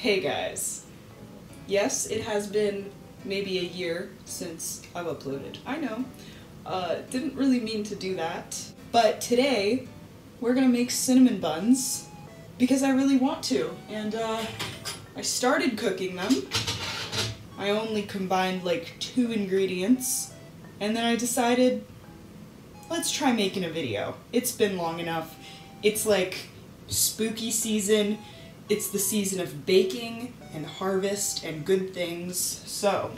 Hey guys. Yes, it has been maybe a year since I've uploaded. I know. Didn't really mean to do that. But today, we're gonna make cinnamon buns because I really want to. And I started cooking them. I only combined like 2 ingredients. And then I decided, let's try making a video. It's been long enough. It's like spooky season. It's the season of baking and harvest and good things. So,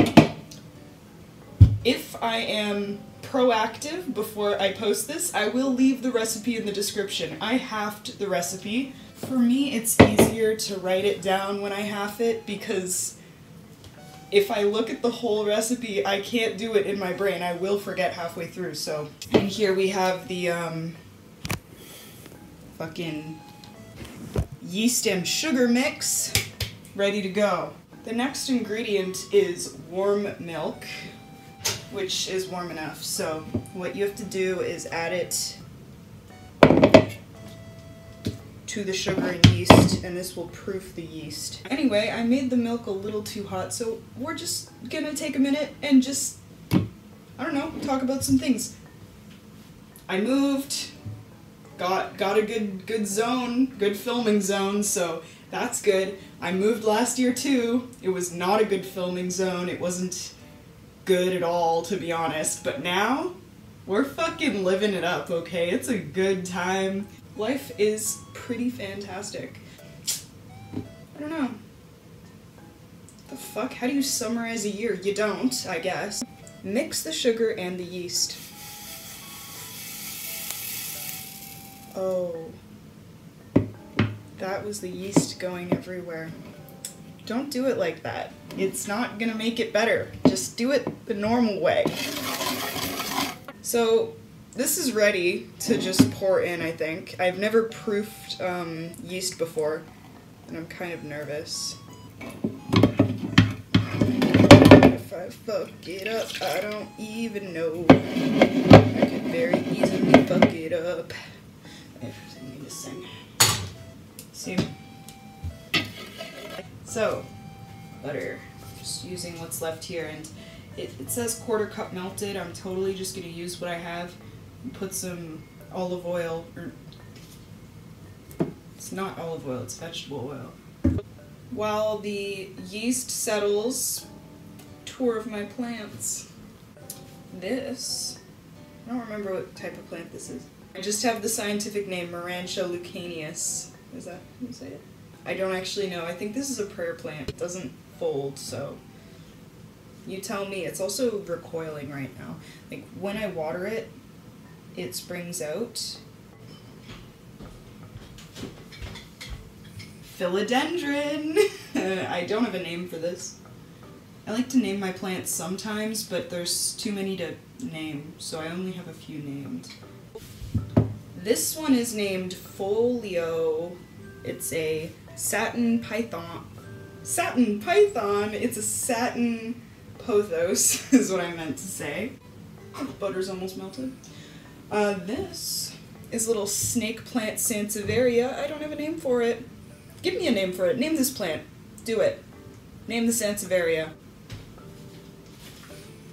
if I am proactive before I post this, I will leave the recipe in the description. I halved the recipe. For me, it's easier to write it down when I half it because if I look at the whole recipe, I can't do it in my brain. I will forget halfway through, so. And here we have the, fucking yeast and sugar mix ready to go. The next ingredient is warm milk, which is warm enough. So what you have to do is add it to the sugar and yeast, and this will proof the yeast. Anyway, I made the milk a little too hot, so we're just gonna take a minute and just, I don't know, talk about some things. I moved, got a good zone, good filming zone, so that's good. I moved last year too. It was not a good filming zone. It wasn't good at all, to be honest, but now we're fucking living it up, okay? It's a good time. Life is pretty fantastic. I don't know. The fuck? How do you summarize a year? You don't, I guess. Mix the sugar and the yeast. Oh. That was the yeast going everywhere. Don't do it like that. It's not gonna make it better. Just do it the normal way. So, this is ready to just pour in, I think. I've never proofed yeast before, and I'm kind of nervous. If I fuck it up, I don't even know. I could very easily fuck it up. I need to sing. See? So, butter. Just using what's left here, and it says 1/4 cup melted. I'm totally just gonna use what I have. Put some olive oil, or it's not olive oil, it's vegetable oil. While the yeast settles, tour of my plants. This, I don't remember what type of plant this is. I just have the scientific name, Marantia leucaneus. Is that how you say it? I don't actually know. I think this is a prayer plant. It doesn't fold, so you tell me. It's also recoiling right now. Like, when I water it, it springs out. Philodendron! I don't have a name for this. I like to name my plants sometimes, but there's too many to name, so I only have a few named. This one is named Folio. It's a satin python. Satin python! It's a satin pothos, is what I meant to say. Oh, the butter's almost melted. This is little snake plant Sansevieria. I don't have a name for it. Give me a name for it. Name this plant. Do it. Name the Sansevieria.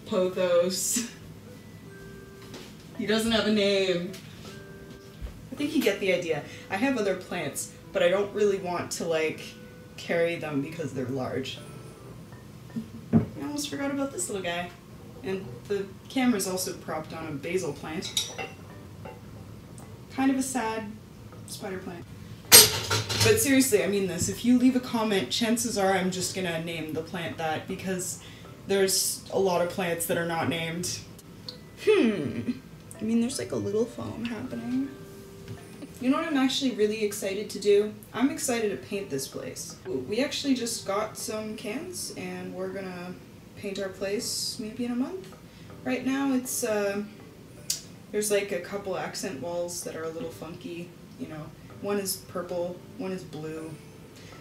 Pothos. He doesn't have a name. I think you get the idea. I have other plants, but I don't really want to, like, carry them because they're large. I almost forgot about this little guy. And the camera's also propped on a basil plant. Kind of a sad spider plant. But seriously, I mean this. If you leave a comment, chances are I'm just gonna name the plant that, because there's a lot of plants that are not named. I mean, there's like a little foam happening. You know what I'm actually really excited to do? I'm excited to paint this place. We actually just got some cans, and we're gonna paint our place maybe in a month. Right now it's, there's like a couple accent walls that are a little funky, you know. One is purple, one is blue,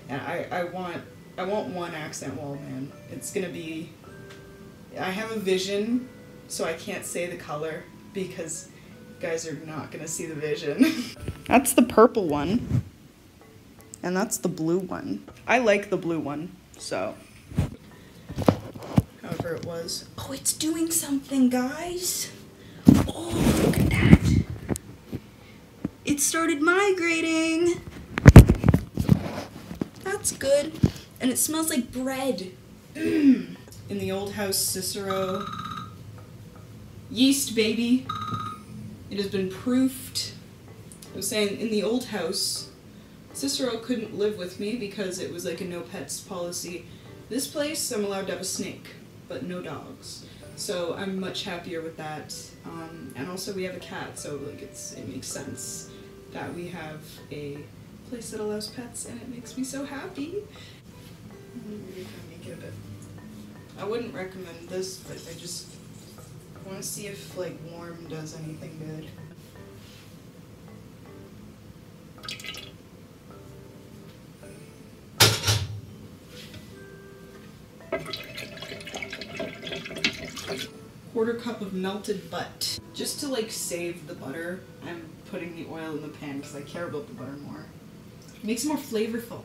and I want one accent wall, man. It's gonna be, I have a vision, so I can't say the color because you guys are not gonna see the vision. That's the purple one. And that's the blue one. I like the blue one, so. However it was. Oh, it's doing something, guys. Oh, look at that. It started migrating. That's good. And it smells like bread. In the old house, Cicero. Yeast, baby. It has been proofed. I was saying, in the old house, Cicero couldn't live with me because it was like a no pets policy. This place, I'm allowed to have a snake, but no dogs. So I'm much happier with that. And also we have a cat, so like it makes sense that we have a place that allows pets, and it makes me so happy. Make it a bit. I wouldn't recommend this, but I want to see if like warm does anything good. Quarter cup of melted butt. Just to like save the butter, I'm putting the oil in the pan because I care about the butter more. It makes it more flavorful.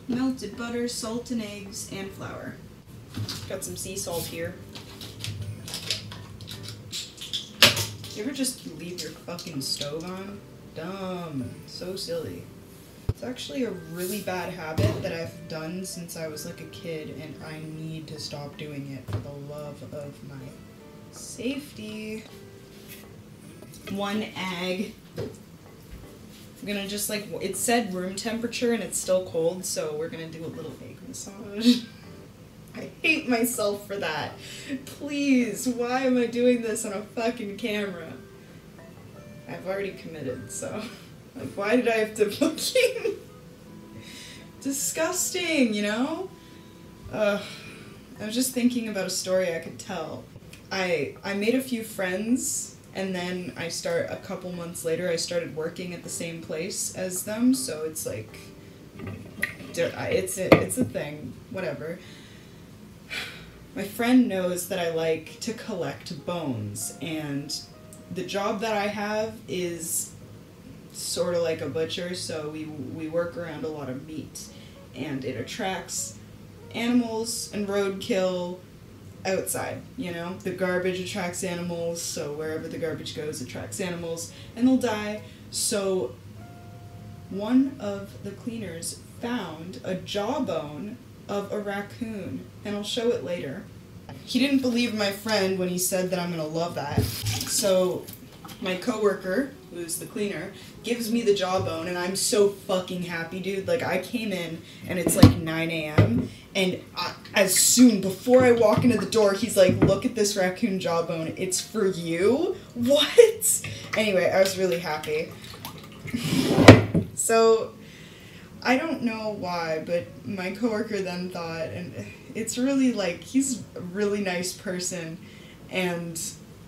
Melted butter, salt and eggs, and flour. Got some sea salt here. You ever just leave your fucking stove on? Dumb. So silly. It's actually a really bad habit that I've done since I was like a kid, and I need to stop doing it for the love of my safety. 1 egg. I'm gonna just like, it said room temperature and it's still cold, so we're gonna do a little egg massage. I hate myself for that. Please, why am I doing this on a fucking camera? I've already committed, so. Like, why did I have to fucking... Disgusting, you know? I was just thinking about a story I could tell. I made a few friends, and then a couple months later, I started working at the same place as them, so it's like... It's a thing. Whatever. My friend knows that I like to collect bones, and the job that I have is sort of like a butcher, so we work around a lot of meat, and it attracts animals and roadkill outside, you know? The garbage attracts animals, so wherever the garbage goes attracts animals, and they'll die. So one of the cleaners found a jawbone of a raccoon, and I'll show it later. He didn't believe my friend when he said that I'm gonna love that, so my coworker, who's the cleaner, gives me the jawbone, and I'm so fucking happy, dude. Like, I came in, and it's like 9 a.m., and before I walk into the door, he's like, look at this raccoon jawbone, it's for you? What? Anyway, I was really happy. So, I don't know why, but my coworker then thought, and it's really like, he's a really nice person, and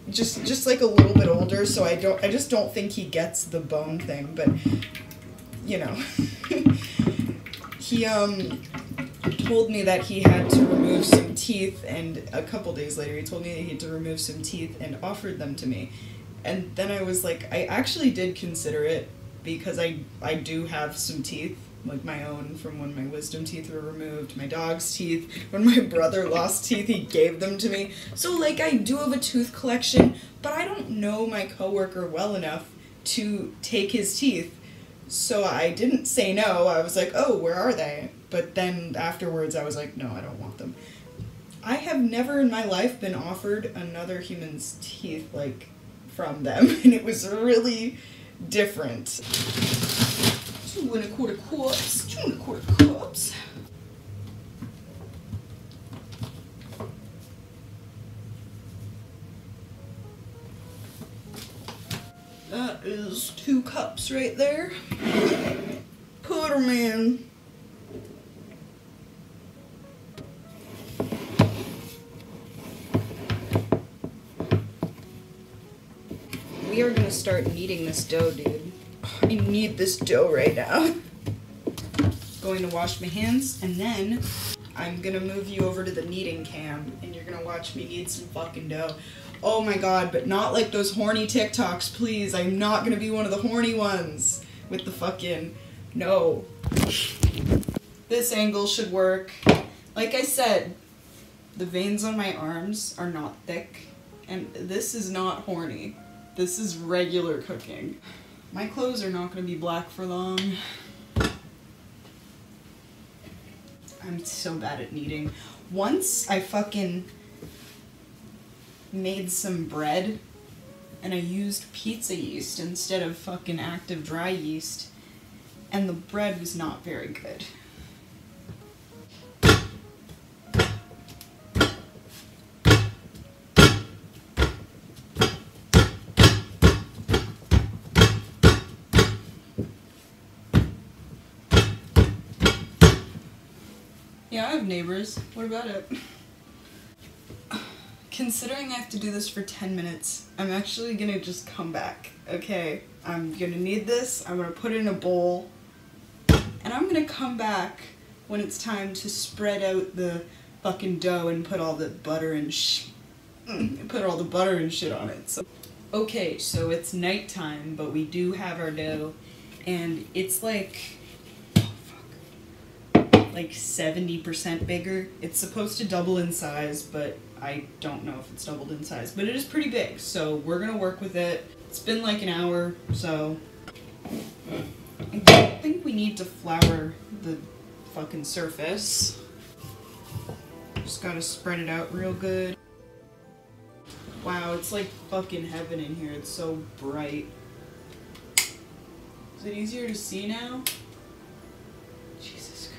just like a little bit older, so I just don't think he gets the bone thing, but you know. He told me that he had to remove some teeth, and a couple days later he told me that he had to remove some teeth and offered them to me. And then I was like, I actually did consider it, because I do have some teeth, like my own, from when my wisdom teeth were removed, my dog's teeth. When my brother lost teeth, he gave them to me. So, like, I do have a tooth collection, but I don't know my coworker well enough to take his teeth. So I didn't say no. I was like, oh, where are they? But then afterwards I was like, no, I don't want them. I have never in my life been offered another human's teeth, like, from them, and it was really different. 2 1/4 cups. 2 1/4 cups. That is 2 cups right there. Put 'em in. We are gonna start kneading this dough, dude. I need this dough right now. Going to wash my hands, and then I'm gonna move you over to the kneading cam, and you're gonna watch me knead some fucking dough. Oh my god, but not like those horny TikToks, please. I'm not gonna be one of the horny ones with the fucking... No. This angle should work. Like I said, the veins on my arms are not thick, and this is not horny. This is regular cooking. My clothes are not gonna be black for long. I'm so bad at kneading. Once I fucking made some bread and I used pizza yeast instead of fucking active dry yeast, and the bread was not very good. Yeah, I have neighbors. What about it? Considering I have to do this for 10 minutes, I'm actually gonna just come back, okay? I'm gonna knead this, I'm gonna put it in a bowl, and I'm gonna come back when it's time to spread out the fucking dough and put all the butter and put all the butter and shit on it. So, okay, so it's nighttime, but we do have our dough, and it's like... like 70% bigger. It's supposed to double in size, but I don't know if it's doubled in size, but it is pretty big, so we're gonna work with it. It's been like an hour, so I don't think we need to flour the fucking surface. Just gotta spread it out real good. Wow, it's like fucking heaven in here. It's so bright. Is it easier to see now? Jesus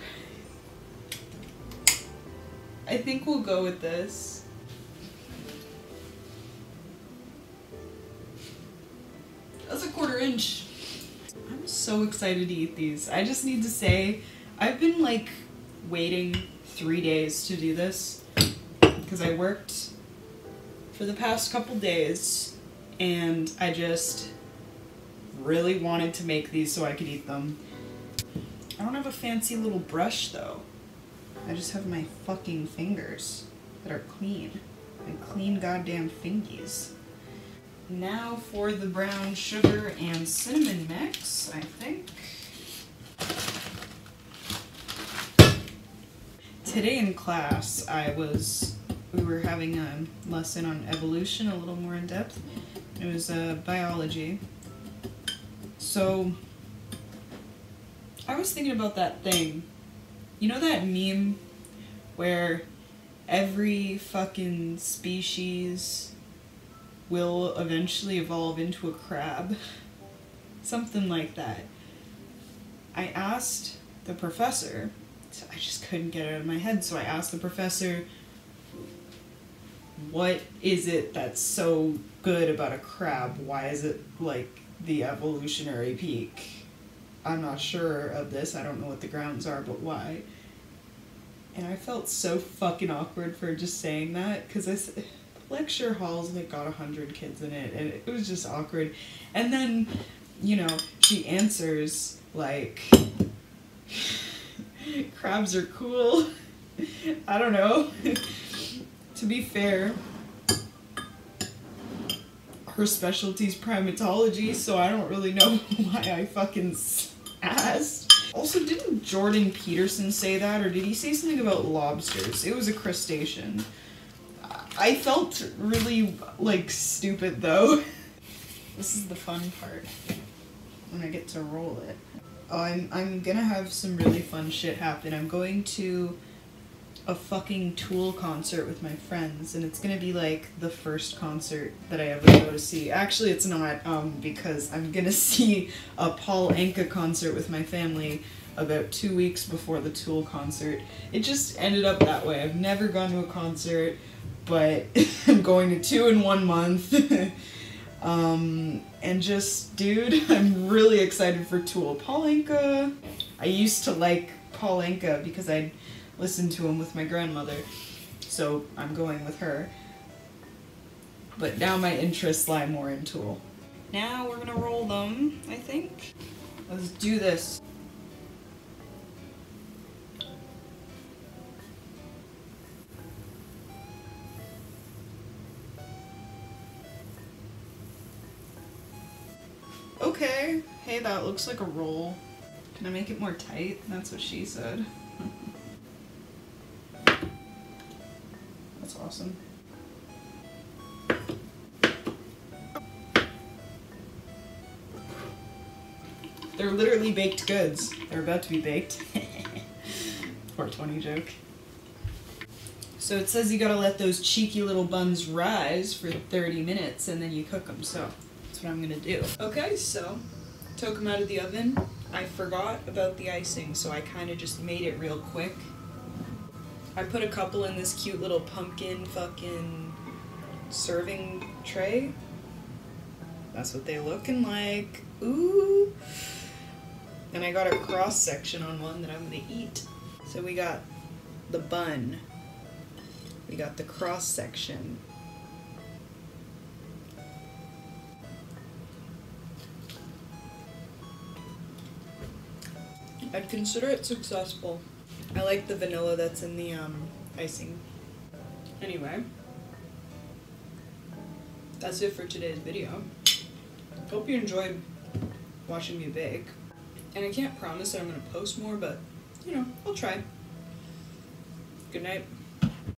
Christ. I think we'll go with this. That's a 1/4 inch. I'm so excited to eat these. I just need to say, I've been like waiting 3 days to do this because I worked for the past couple days and I just really wanted to make these so I could eat them. I don't have a fancy little brush though. I just have my fucking fingers that are clean. My clean goddamn fingies. Now for the brown sugar and cinnamon mix, I think. Today in class, we were having a lesson on evolution, a little more in depth. It was biology. So, I was thinking about that thing. You know that meme where every fucking species will eventually evolve into a crab? Something like that. I asked the professor, I just couldn't get it out of my head, so I asked the professor, what is it that's so good about a crab? Why is it like the evolutionary peak? I'm not sure of this, I don't know what the grounds are, but why? And I felt so fucking awkward for just saying that, because lecture hall's like got 100 kids in it, and it was just awkward. And then, you know, she answers like, crabs are cool. I don't know. To be fair, her specialty's primatology, so I don't really know why I fucking asked. Also, didn't Jordan Peterson say that, or did he say something about lobsters? It was a crustacean. I felt really, like, stupid, though. This is the fun part, when I get to roll it. Oh, I'm gonna have some really fun shit happen. I'm going to a fucking Tool concert with my friends, and it's gonna be, like, the first concert that I ever go to see. Actually, it's not, because I'm gonna see a Paul Anka concert with my family about 2 weeks before the Tool concert. It just ended up that way. I've never gone to a concert, but I'm going to 2 in 1 month. And just, dude, I'm really excited for Tool. Paul Anka, I used to like Paul Anka because I'd listen to him with my grandmother, so I'm going with her. But now my interests lie more in Tool. Now we're gonna roll them, I think. Let's do this. Okay, hey, that looks like a roll. Can I make it more tight? That's what she said. That's awesome. They're literally baked goods. They're about to be baked. 420 joke. So it says you gotta let those cheeky little buns rise for 30 minutes and then you cook them, so that's what I'm gonna do. Okay, so took them out of the oven. I forgot about the icing, so I kind of just made it real quick. I put a couple in this cute little pumpkin fucking serving tray. That's what they looking like. Ooh. And I got a cross section on one that I'm gonna eat. So we got the bun. We got the cross section. I'd consider it successful. I like the vanilla that's in the icing. Anyway, that's it for today's video. Hope you enjoyed watching me bake. And I can't promise that I'm gonna post more, but you know, I'll try. Good night.